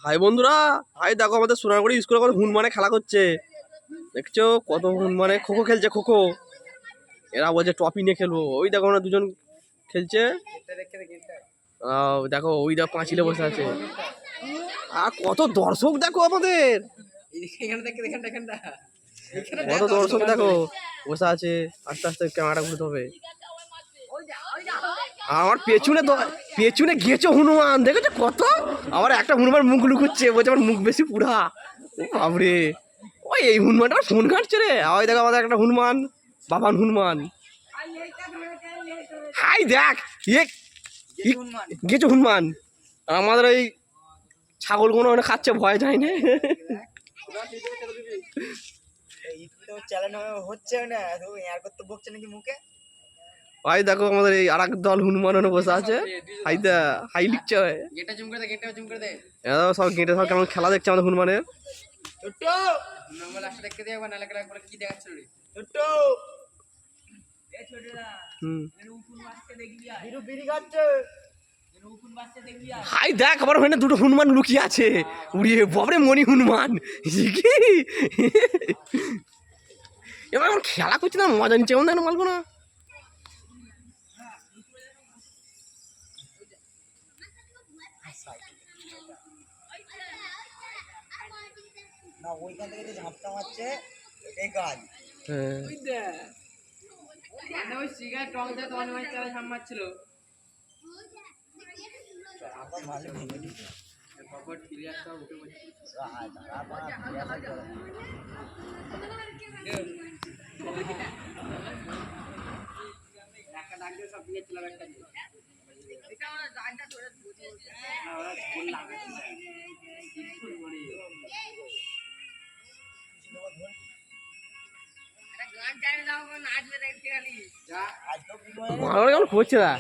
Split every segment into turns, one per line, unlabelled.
High বন্ধুরা, high দেখো আমাদের সোনারগুড়ি স্কুলে কত হুনমানে খেলা করছে। দেখছো কত হুনমানে খোখো খেলছে, খোখো। এরা বলছে ট্রফি নিয়ে খেলবো। ওই দেখো ওরা দুজন খেলছে। দেখো ওই দেখো পাঁচিলে বসে আছে। আর কত দর্শক দেখো আমাদের, কত দর্শক দেখো বসে আছে। আস্তে আস্তে ক্যামেরাটা ঘুরতে হবে। আমার পেছনে গেছো হনুমান, দেখেছো কত। আবার একটা হনুমান মুখ লুকুচ্ছে, বলছে আমার মুখ বেশি পুরা। ও বাবরে, ওই এই হনুমানটা ফোন ঘাটছে রে। ওই দেখো আমাদের একটা হনুমান, বাবান হনুমান। হাই দেখ গেছো হনুমান। আমাদের ওই ছাগলগুলো ওখানে খাচ্ছে, ভয় যায় না। ভাই দেখো আমাদের এই আর এক দল হনুমান বসে আছে। হাইদা হাই লিখছে, সব গেটে সব কেমন খেলা দেখছে আমাদের হনুমানের। হাই দেখ আবার ওখানে দুটো হনুমান লুকিয়ে আছে। উড়িয়ে বাবরে মণি হনুমান। এবার আমার খেলা করছে না, মজা নিচ্ছে এমন দেখো মালবো না।
ওইখান থেকে যে ঝাপটা মারছে এটাই কাজ।
কেমন করছে না,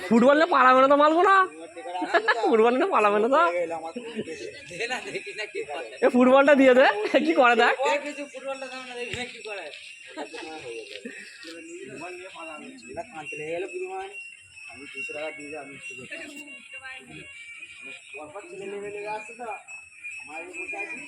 ফুটবল নিয়ে পালাবে না তো মালবো না। ফুটবল নিয়ে পালাবে না তো। এ ফুটবলটা দিয়ে দে, কি করে দেখ।
আমি 200 টাকা দিয়ে আমি ছেলে নেমে লেগে আসছে তো আমার বসে আছি।